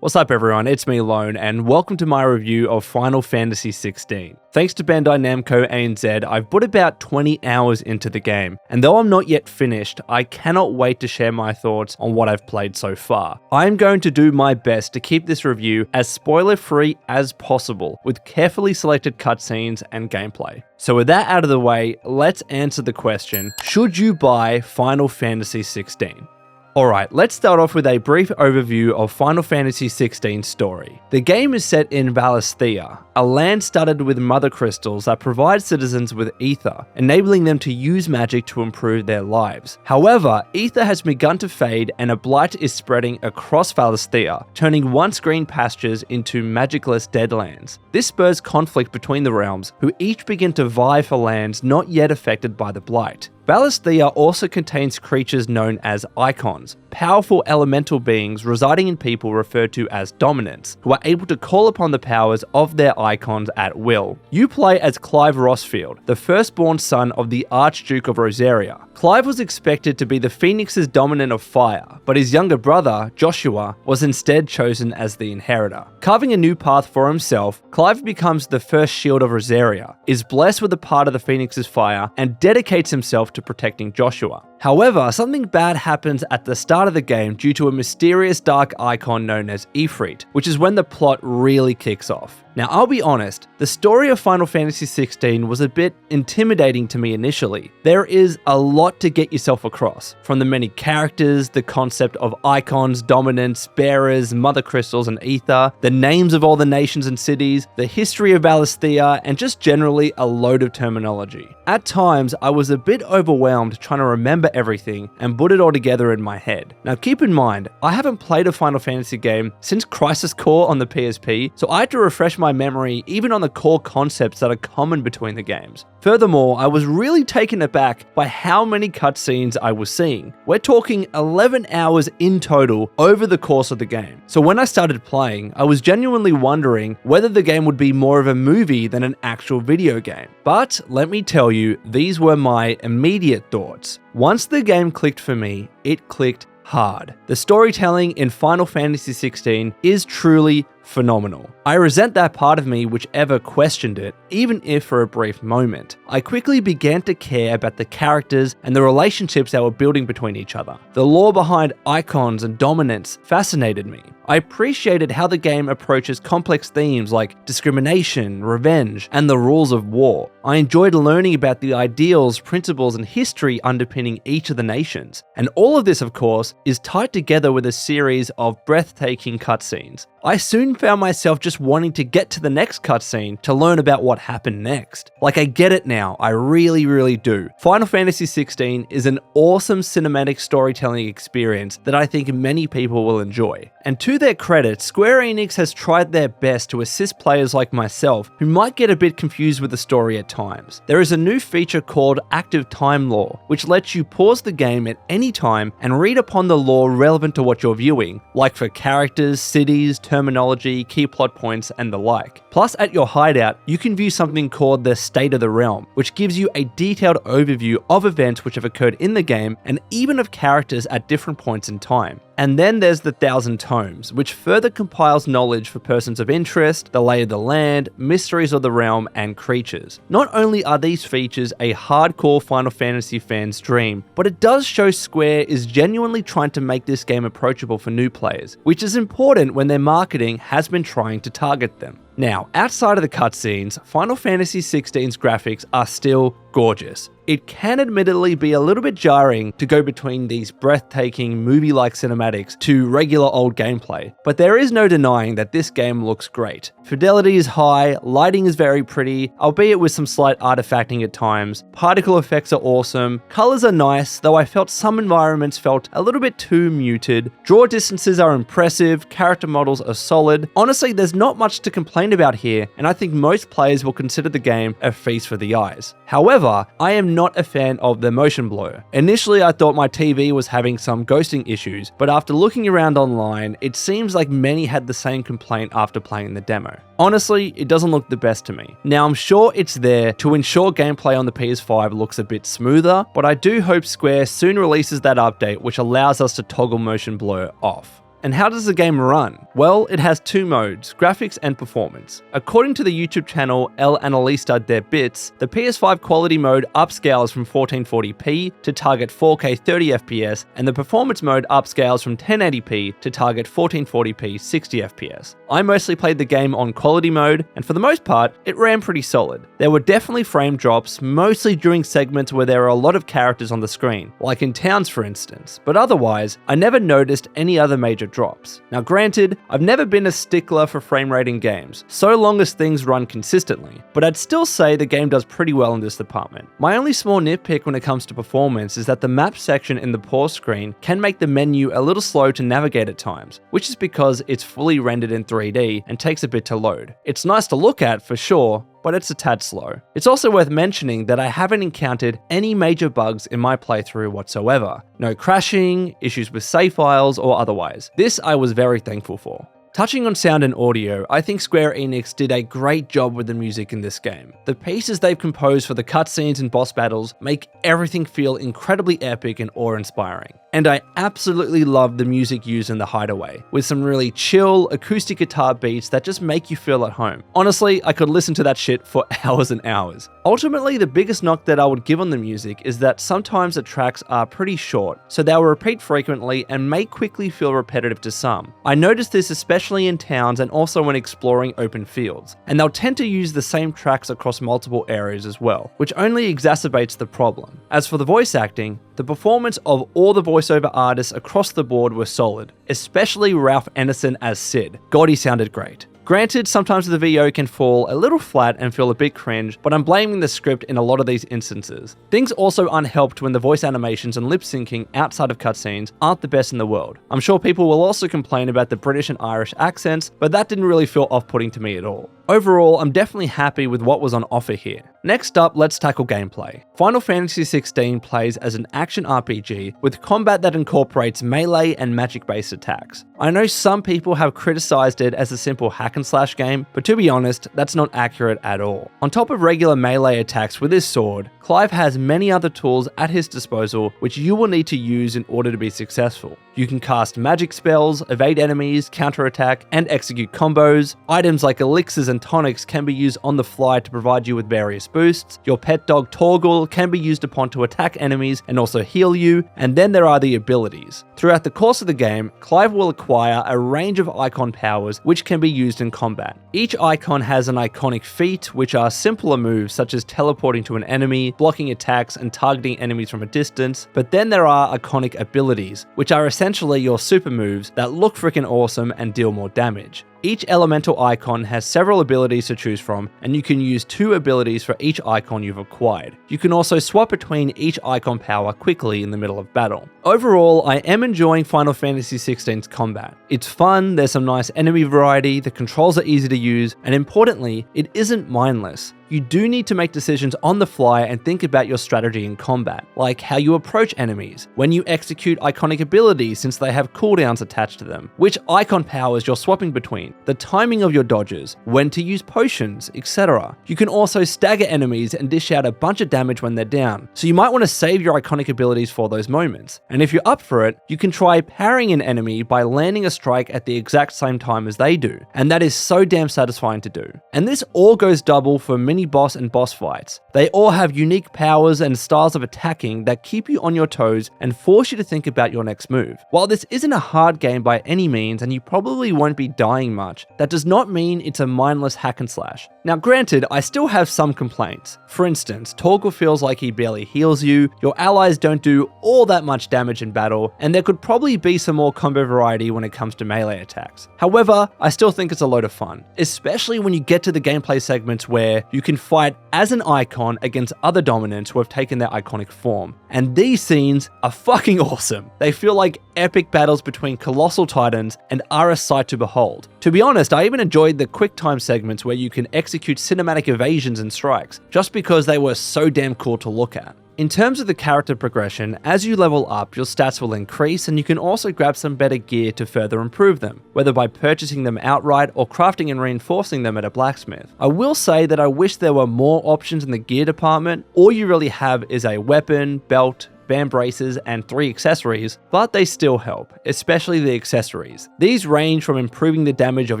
What's up everyone, it's me Lone, and welcome to my review of Final Fantasy XVI. Thanks to Bandai Namco ANZ, I've put about 20 hours into the game, and though I'm not yet finished, I cannot wait to share my thoughts on what I've played so far. I'm going to do my best to keep this review as spoiler-free as possible, with carefully selected cutscenes and gameplay. So with that out of the way, let's answer the question, should you buy Final Fantasy XVI? Alright, let's start off with a brief overview of Final Fantasy XVI's story. The game is set in Valisthea, a land studded with mother crystals that provide citizens with ether, enabling them to use magic to improve their lives. However, ether has begun to fade and a blight is spreading across Valisthea, turning once green pastures into magicless deadlands. This spurs conflict between the realms, who each begin to vie for lands not yet affected by the blight. Valisthea also contains creatures known as Icons, powerful elemental beings residing in people referred to as dominants, who are able to call upon the powers of their Icons at will. You play as Clive Rossfield, the firstborn son of the Archduke of Rosaria. Clive was expected to be the Phoenix's dominant of fire, but his younger brother, Joshua, was instead chosen as the inheritor. Carving a new path for himself, Clive becomes the first shield of Rosaria, is blessed with a part of the Phoenix's fire, and dedicates himself to protecting Joshua. However, something bad happens at the start of the game due to a mysterious dark icon known as Ifrit, which is when the plot really kicks off. Now, I'll be honest, the story of Final Fantasy XVI was a bit intimidating to me initially. There is a lot to get yourself across, from the many characters, the concept of icons, dominance, bearers, mother crystals, and ether, the names of all the nations and cities, the history of Valisthea, and just generally a load of terminology. At times, I was a bit overwhelmed trying to remember everything and put it all together in my head. Now keep in mind, I haven't played a Final Fantasy game since Crisis Core on the PSP, so I had to refresh my memory even on the core concepts that are common between the games. Furthermore, I was really taken aback by how many cutscenes I was seeing. We're talking 11 hours in total over the course of the game. So when I started playing, I was genuinely wondering whether the game would be more of a movie than an actual video game. But let me tell you, these were my immediate thoughts. Once the game clicked for me, it clicked hard. The storytelling in Final Fantasy XVI is truly phenomenal. I resent that part of me which ever questioned it, even if for a brief moment. I quickly began to care about the characters and the relationships they were building between each other. The lore behind icons and dominance fascinated me. I appreciated how the game approaches complex themes like discrimination, revenge, and the rules of war. I enjoyed learning about the ideals, principles, and history underpinning each of the nations. And all of this, of course, is tied together with a series of breathtaking cutscenes. I soon found myself just wanting to get to the next cutscene to learn about what happened next. Like, I get it now, I really do. Final Fantasy XVI is an awesome cinematic storytelling experience that I think many people will enjoy. And to their credit, Square Enix has tried their best to assist players like myself who might get a bit confused with the story at times. There is a new feature called Active Time Lore, which lets you pause the game at any time and read upon the lore relevant to what you're viewing, like for characters, cities, terminology, key plot points, and the like. Plus, at your hideout, you can view something called the State of the Realm, which gives you a detailed overview of events which have occurred in the game and even of characters at different points in time. And then there's the Thousand Tomes, which further compiles knowledge for persons of interest, the lay of the land, mysteries of the realm, and creatures. Not only are these features a hardcore Final Fantasy fan's dream, but it does show Square is genuinely trying to make this game approachable for new players, which is important when their marketing has been trying to target them. Now, outside of the cutscenes, Final Fantasy XVI's graphics are still gorgeous. It can admittedly be a little bit jarring to go between these breathtaking movie-like cinematics to regular old gameplay, but there is no denying that this game looks great. Fidelity is high, lighting is very pretty, albeit with some slight artifacting at times, particle effects are awesome, colors are nice, though I felt some environments felt a little bit too muted, draw distances are impressive, character models are solid. Honestly, there's not much to complain about here, and I think most players will consider the game a feast for the eyes. However, I am not a fan of the motion blur. Initially, I thought my TV was having some ghosting issues, but after looking around online, it seems like many had the same complaint after playing the demo. Honestly, it doesn't look the best to me. Now, I'm sure it's there to ensure gameplay on the PS5 looks a bit smoother, but I do hope Square soon releases that update which allows us to toggle motion blur off. And how does the game run? Well, it has two modes, graphics and performance. According to the YouTube channel El Analista de Bits, the PS5 quality mode upscales from 1440p to target 4K 30fps, and the performance mode upscales from 1080p to target 1440p 60fps. I mostly played the game on quality mode, and for the most part, it ran pretty solid. There were definitely frame drops, mostly during segments where there are a lot of characters on the screen, like in towns for instance, but otherwise, I never noticed any other major drops. Now granted, I've never been a stickler for frame rate in games, so long as things run consistently, but I'd still say the game does pretty well in this department. My only small nitpick when it comes to performance is that the map section in the pause screen can make the menu a little slow to navigate at times, which is because it's fully rendered in 3D and takes a bit to load. It's nice to look at for sure, but it's a tad slow. It's also worth mentioning that I haven't encountered any major bugs in my playthrough whatsoever. No crashing, issues with save files, or otherwise. This I was very thankful for. Touching on sound and audio, I think Square Enix did a great job with the music in this game. The pieces they've composed for the cutscenes and boss battles make everything feel incredibly epic and awe-inspiring. And I absolutely love the music used in the Hideaway, with some really chill, acoustic guitar beats that just make you feel at home. Honestly, I could listen to that shit for hours and hours. Ultimately, the biggest knock that I would give on the music is that sometimes the tracks are pretty short, so they will repeat frequently and may quickly feel repetitive to some. I noticed this especially in towns and also when exploring open fields, and they'll tend to use the same tracks across multiple areas as well, which only exacerbates the problem. As for the voice acting, the performance of all the voiceover artists across the board were solid, especially Ralph Ineson as Sid. God, he sounded great. Granted, sometimes the VO can fall a little flat and feel a bit cringe, but I'm blaming the script in a lot of these instances. Things also unhelped when the voice animations and lip syncing outside of cutscenes aren't the best in the world. I'm sure people will also complain about the British and Irish accents, but that didn't really feel off-putting to me at all. Overall, I'm definitely happy with what was on offer here. Next up, let's tackle gameplay. Final Fantasy XVI plays as an action RPG with combat that incorporates melee and magic-based attacks. I know some people have criticized it as a simple hack and slash game, but to be honest, that's not accurate at all. On top of regular melee attacks with his sword, Clive has many other tools at his disposal which you will need to use in order to be successful. You can cast magic spells, evade enemies, counterattack, and execute combos. Items like elixirs and tonics can be used on the fly to provide you with various boosts. Your pet dog Torgal can be used upon to attack enemies and also heal you, and then there are the abilities. Throughout the course of the game, Clive will acquire a range of icon powers which can be used in combat. Each icon has an iconic feat, which are simpler moves such as teleporting to an enemy, blocking attacks, and targeting enemies from a distance, but then there are iconic abilities, which are essentially your super moves that look freaking awesome and deal more damage. Each elemental icon has several abilities to choose from, and you can use 2 abilities for each icon you've acquired. You can also swap between each icon power quickly in the middle of battle. Overall, I am enjoying Final Fantasy XVI's combat. It's fun, there's some nice enemy variety, the controls are easy to use, and importantly, it isn't mindless. You do need to make decisions on the fly and think about your strategy in combat, like how you approach enemies, when you execute iconic abilities since they have cooldowns attached to them, which icon powers you're swapping between, the timing of your dodges, when to use potions, etc. You can also stagger enemies and dish out a bunch of damage when they're down, so you might want to save your iconic abilities for those moments. And if you're up for it, you can try parrying an enemy by landing a strike at the exact same time as they do, and that is so damn satisfying to do. And this all goes double for mini boss and boss fights. They all have unique powers and styles of attacking that keep you on your toes and force you to think about your next move. While this isn't a hard game by any means and you probably won't be dying much, that does not mean it's a mindless hack and slash. Now granted, I still have some complaints. For instance, Torgal feels like he barely heals you, your allies don't do all that much damage in battle, and there could probably be some more combo variety when it comes to melee attacks. However, I still think it's a load of fun, especially when you get to the gameplay segments where you can fight as an icon against other dominants who have taken their iconic form. And these scenes are fucking awesome. They feel like epic battles between colossal titans and are a sight to behold. To be honest, I even enjoyed the quick time segments where you can execute cinematic evasions and strikes, just because they were so damn cool to look at. In terms of the character progression, as you level up, your stats will increase and you can also grab some better gear to further improve them, whether by purchasing them outright or crafting and reinforcing them at a blacksmith. I will say that I wish there were more options in the gear department. All you really have is a weapon, belt, band braces and 3 accessories, but they still help, especially the accessories. These range from improving the damage of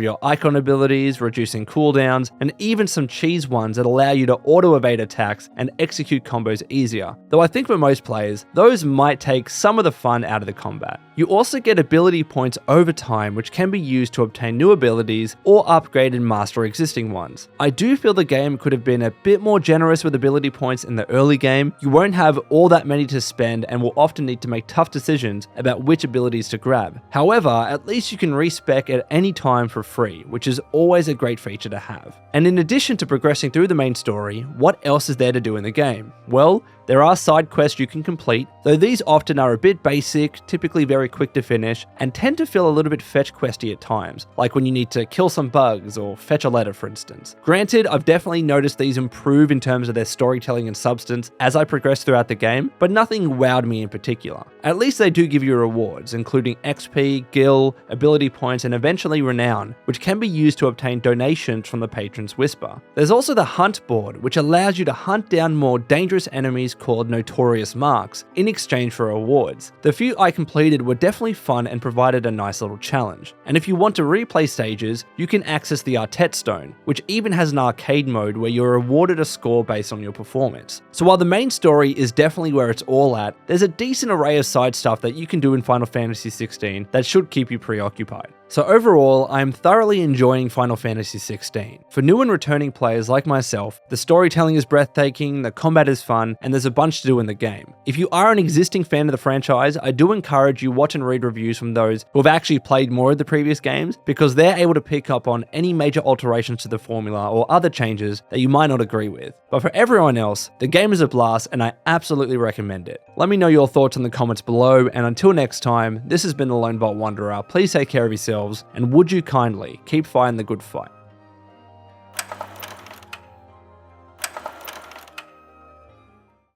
your icon abilities, reducing cooldowns, and even some cheese ones that allow you to auto-evade attacks and execute combos easier, though I think for most players, those might take some of the fun out of the combat. You also get ability points over time, which can be used to obtain new abilities or upgrade and master existing ones. I do feel the game could have been a bit more generous with ability points in the early game. You won't have all that many to spend and will often need to make tough decisions about which abilities to grab. However, at least you can respec at any time for free, which is always a great feature to have. And in addition to progressing through the main story, what else is there to do in the game? Well, there are side quests you can complete, though these often are a bit basic, typically very quick to finish, and tend to feel a little bit fetch questy at times, like when you need to kill some bugs or fetch a letter, for instance. Granted, I've definitely noticed these improve in terms of their storytelling and substance as I progress throughout the game, but nothing wowed me in particular. At least they do give you rewards, including XP, gil, ability points, and eventually renown, which can be used to obtain donations from the Patron's Whisper. There's also the Hunt board, which allows you to hunt down more dangerous enemies called Notorious Marks in exchange for rewards. The few I completed were definitely fun and provided a nice little challenge. And if you want to replay stages, you can access the Artet Stone, which even has an arcade mode where you're awarded a score based on your performance. So while the main story is definitely where it's all at, there's a decent array of side stuff that you can do in Final Fantasy XVI that should keep you preoccupied. So overall, I'm thoroughly enjoying Final Fantasy XVI. For new and returning players like myself, the storytelling is breathtaking, the combat is fun, and there's a bunch to do in the game. If you are an existing fan of the franchise, I do encourage you watch and read reviews from those who have actually played more of the previous games, because they're able to pick up on any major alterations to the formula or other changes that you might not agree with. But for everyone else, the game is a blast and I absolutely recommend it. Let me know your thoughts in the comments below, and until next time, this has been the Lone Vault Wanderer. Please take care of yourselves, and would you kindly keep fighting the good fight.